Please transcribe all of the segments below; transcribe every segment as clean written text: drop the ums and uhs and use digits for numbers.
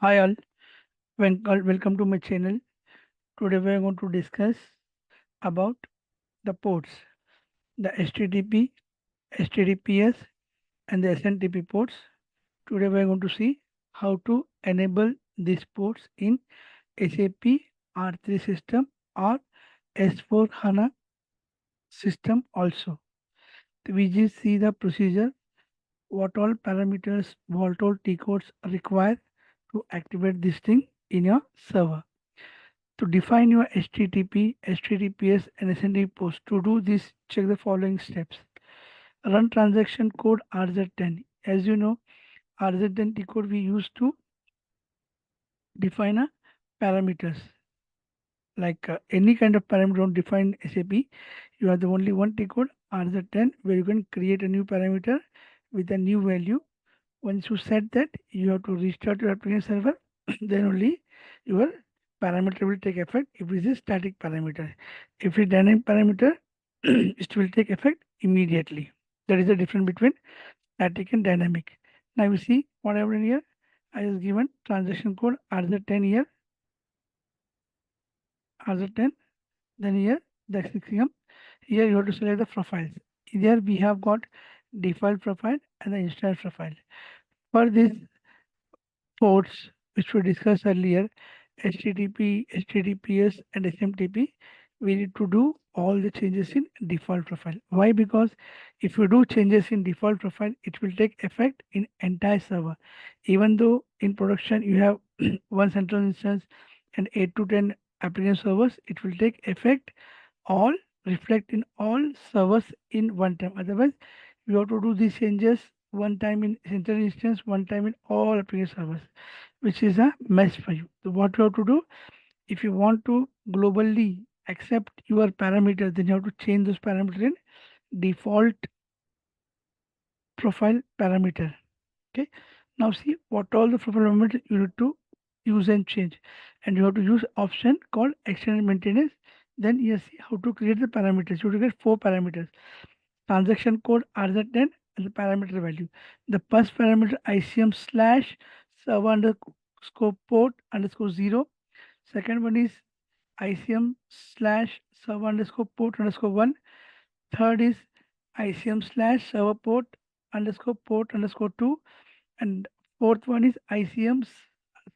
Hi all, welcome to my channel. Today we are going to discuss about the ports, the HTTP, HTTPS and the SMTP ports. Today we are going to see how to enable these ports in SAP R3 system or S4 HANA system also. We just see the procedure, what all parameters, what all T codes are required to activate this thing in your server. To define your HTTP, HTTPS, and SND post, to do this, check the following steps. Run transaction code RZ10. As you know, RZ10 T code we use to define a parameters. Like any kind of parameter don't define SAP, you have the only one T code RZ10 where you can create a new parameter with a new value. Once you set that, you have to restart your application server. Then only your parameter will take effect if it is a static parameter. If it is dynamic parameter, it will take effect immediately. That is the difference between static and dynamic. Now you see what I have done here. I have given transaction code RZ10 here, RZ10. Then here the ICM. Here you have to select the profiles. Here we have got default profile and the instance profile. For this ports which we discussed earlier, HTTP, HTTPS, and SMTP, we need to do all the changes in default profile. Why? Because if you do changes in default profile, it will take effect in entire server. Even though in production you have one central instance and 8 to 10 application servers, it will take effect all reflect in all servers in one time. Otherwise, you have to do these changes one time in central instance, one time in all application servers, which is a mess for you. So what you have to do, if you want to globally accept your parameters, then you have to change those parameters in default profile parameter. Okay. Now see what all the profile parameters you need to use and change, and you have to use option called extended maintenance. Then you see how to create the parameters. You have to get 4 parameters: transaction code RZ10 and the parameter value. The first parameter ICM slash server underscore port underscore 0. Second one is ICM slash server underscore port underscore 1. Third is ICM slash server port underscore 2. And fourth one is ICM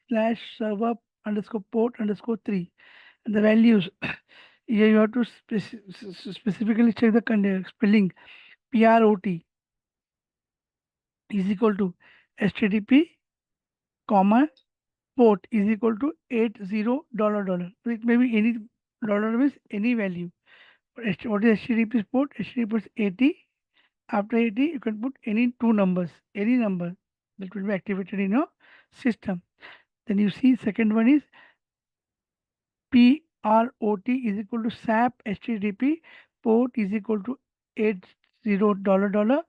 slash server underscore port underscore 3. And the values, here you have to specifically check the spelling. PROT is equal to HTTP, comma, port is equal to 80 $. So it may be any dollar means any value. What is HTTP port? HTTP port is 80. After 80, you can put any two numbers, any number that will be activated in your system. Then you see second one is PROT is equal to SAP HTTP port is equal to 80 $,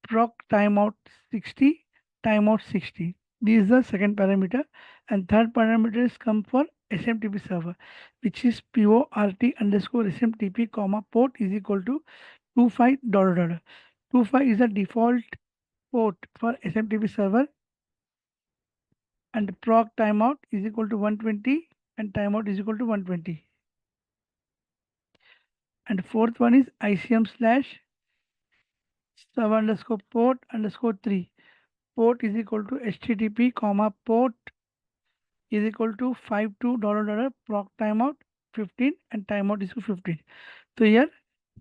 proc timeout 60, timeout 60. This is the second parameter. And third parameter is come for SMTP server, which is PORT underscore SMTP comma port is equal to 25 $. 25 is the default port for SMTP server, and proc timeout is equal to 120 and timeout is equal to 120. And fourth one is ICM slash server underscore port underscore 3. Port is equal to HTTP comma port is equal to 52 $, proc timeout 15 and timeout is equal to 15. So here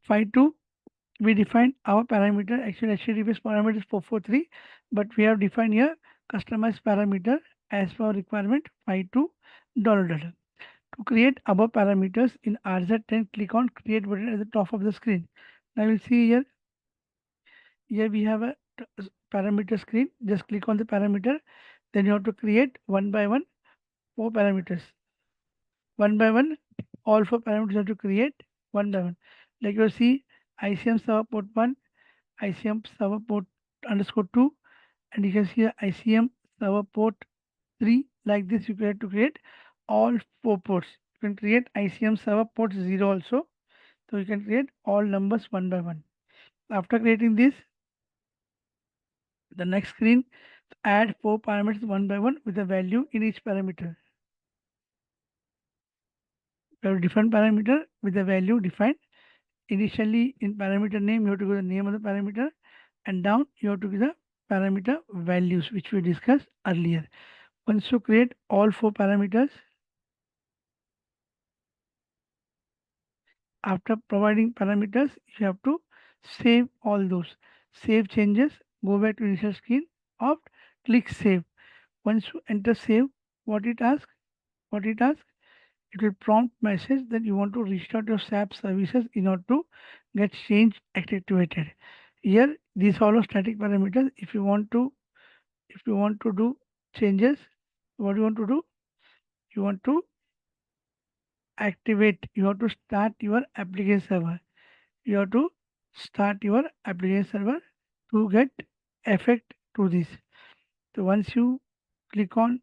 52 we define our parameter. Actually HTTPS parameter is 443, but we have defined here customized parameter as per requirement 52 $. To create above parameters in RZ10, click on create button at the top of the screen. Now you will see here, we have a parameter screen. Just click on the parameter. Then you have to create one by one 4 parameters. One by one, all 4 parameters you have to create one by one. Like you see ICM server port 1, ICM server port underscore 2, and you can see the ICM server port 3. Like this, you have to create all 4 ports. You can create ICM server port 0 also. So you can create all numbers one by one. After creating this, the next screen, Add 4 parameters one by one with a value in each parameter. You have different parameter with a value defined. Initially in parameter name, you have to give the name of the parameter, and down you have to give the parameter values which we discussed earlier. Once you create all 4 parameters, after providing parameters, you have to save all those. Save changes, go back to initial screen, opt, click save. Once you enter save, what it asks, what it asks, it will prompt message that you want to restart your SAP services in order to get change activated. Here, these all are static parameters. If you want to do changes, what you want to do? You want to activate. You have to start your application server. You have to start your application server to get effect to this. So once you click on,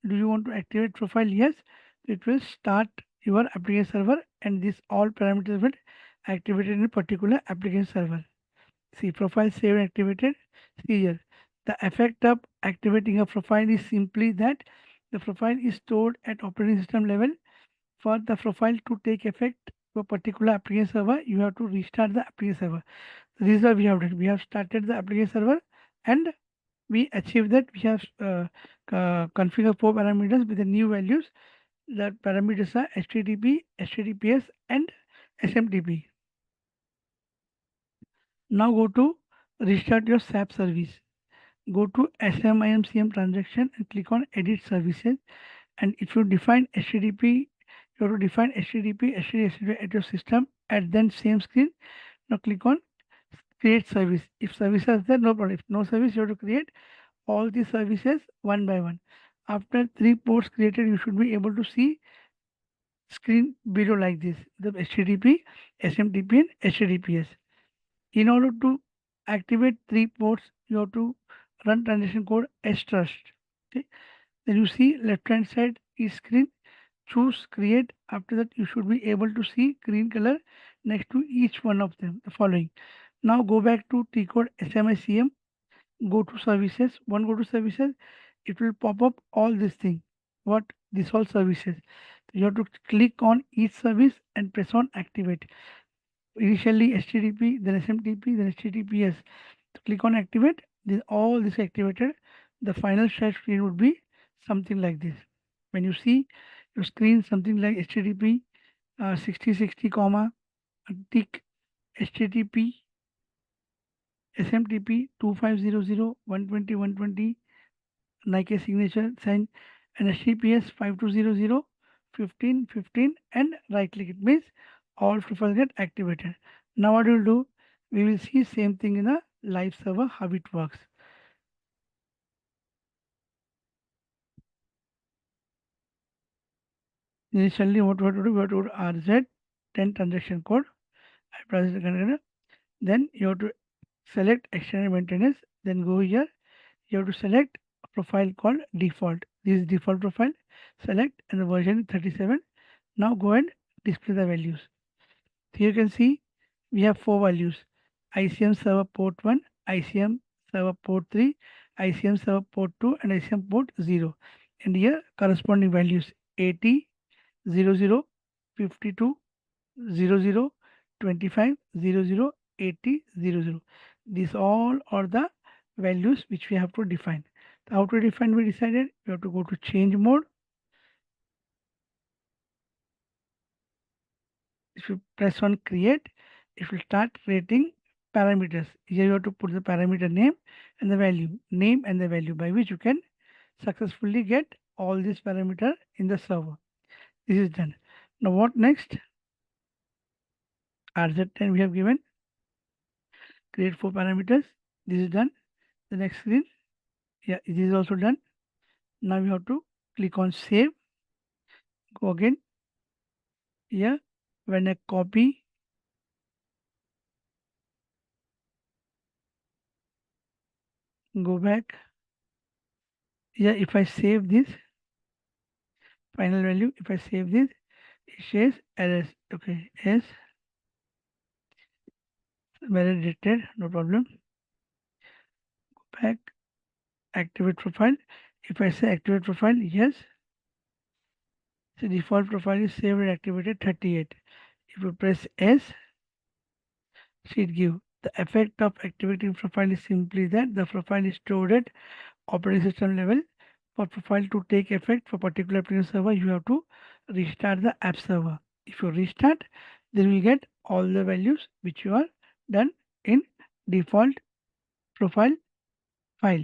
do you want to activate profile? Yes, it will start your application server, and this all parameters will activated in a particular application server. See, profile saved and activated. See here, the effect of activating a profile is simply that the profile is stored at operating system level. For the profile to take effect to a particular application server, you have to restart the application server. So this is what we have done. We have started the application server, and we achieve that. We have configured 4 parameters with the new values. The parameters are HTTP, HTTPS, and SMTP. Now go to restart your SAP service. Go to SMIMCM transaction and click on edit services. And if you define HTTP, you have to define HTTP, HTTP at your system. At then same screen, now click on create service. If service is there, no problem. If no service, you have to create all the services one by one. After 3 ports created, you should be able to see screen below like this: the HTTP, SMTP, and HTTPS. In order to activate 3 ports, you have to run transaction code strust. Okay. Then you see left hand side is screen. Choose create. After that, you should be able to see green color next to each one of them. The following. Now go back to T code SMICM. Go to services. Go to services. It will pop up all this thing. What? This all services. You have to click on each service and press on activate. Initially HTTP, then SMTP, then HTTPS. Click on activate. This all this activated. The final share screen would be something like this. When you see your screen something like HTTP 6060 comma tick HTTP SMTP 2500 Nike signature sign, and HTTPS 5200 15 and right click. It means all profiles get activated. Now what we'll do, we will see same thing in a live server how it works. Initially what we have to do, we have to go to RZ10 transaction code. Then you have to select extended maintenance. Then go here. You have to select a profile called default. This is default profile. Select, and the version is 37. Now go and display the values. Here you can see we have 4 values: ICM server port 1, ICM server port 3, ICM server port 2, and ICM port 0. And here corresponding values 80, 00, 52, 00, 25, 00, 80, 00. These all are the values which we have to define. How to define, we decided we have to go to change mode. If you press on create, it will start creating parameters. Here you have to put the parameter name and the value by which you can successfully get all these parameters in the server. This is done. Now what next? RZ10 we have given, create 4 parameters. This is done. The next screen, yeah, this is also done. Now you have to click on save. Go again. Yeah, when I copy, go back. Yeah, if I save this final value, if I save this, it says errors. Okay, yes, validated, no problem. Go back. activate profile. If I say activate profile, yes, the default profile is saved and activated 38. If you press S, sheet give. The effect of activating profile is simply that the profile is stored at operating system level. For profile to take effect for particular application server, you have to restart the app server. If you restart, then you will get all the values which you are done in default profile file.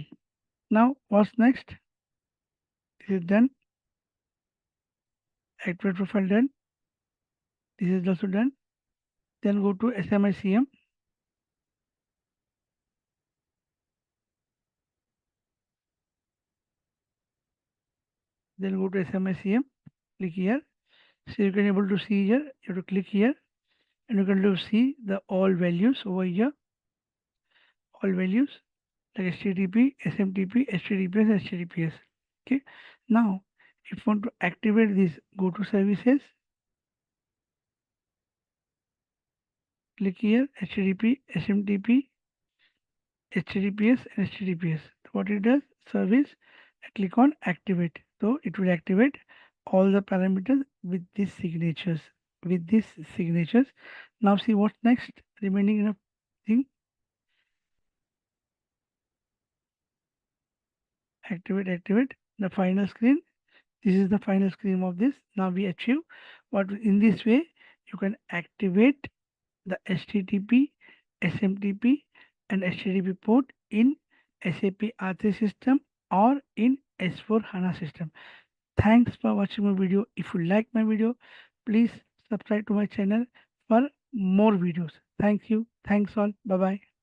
Now, what's next? This is done. Activate profile done. This is also done. Then go to SMICM. Then go to SMICM. Click here. So you can able to see here. You have to click here, and you can to see the all values over here. All values like HTTP, SMTP, HTTPS, HTTPS. Okay. Now, if you want to activate this, go to services. Click here. HTTP, SMTP, HTTPS, and HTTPS. What it does, service. Click on activate. So it will activate all the parameters with these signatures. With these signatures. Now see what's next. Remaining in a thing. Activate. The final screen. This is the final screen of this. Now we achieve what in this way you can activate the HTTP, SMTP, and HTTP port in SAP R3 system or in S4 HANA system. Thanks for watching my video. If you like my video, please subscribe to my channel for more videos. Thank you. Thanks all. Bye bye.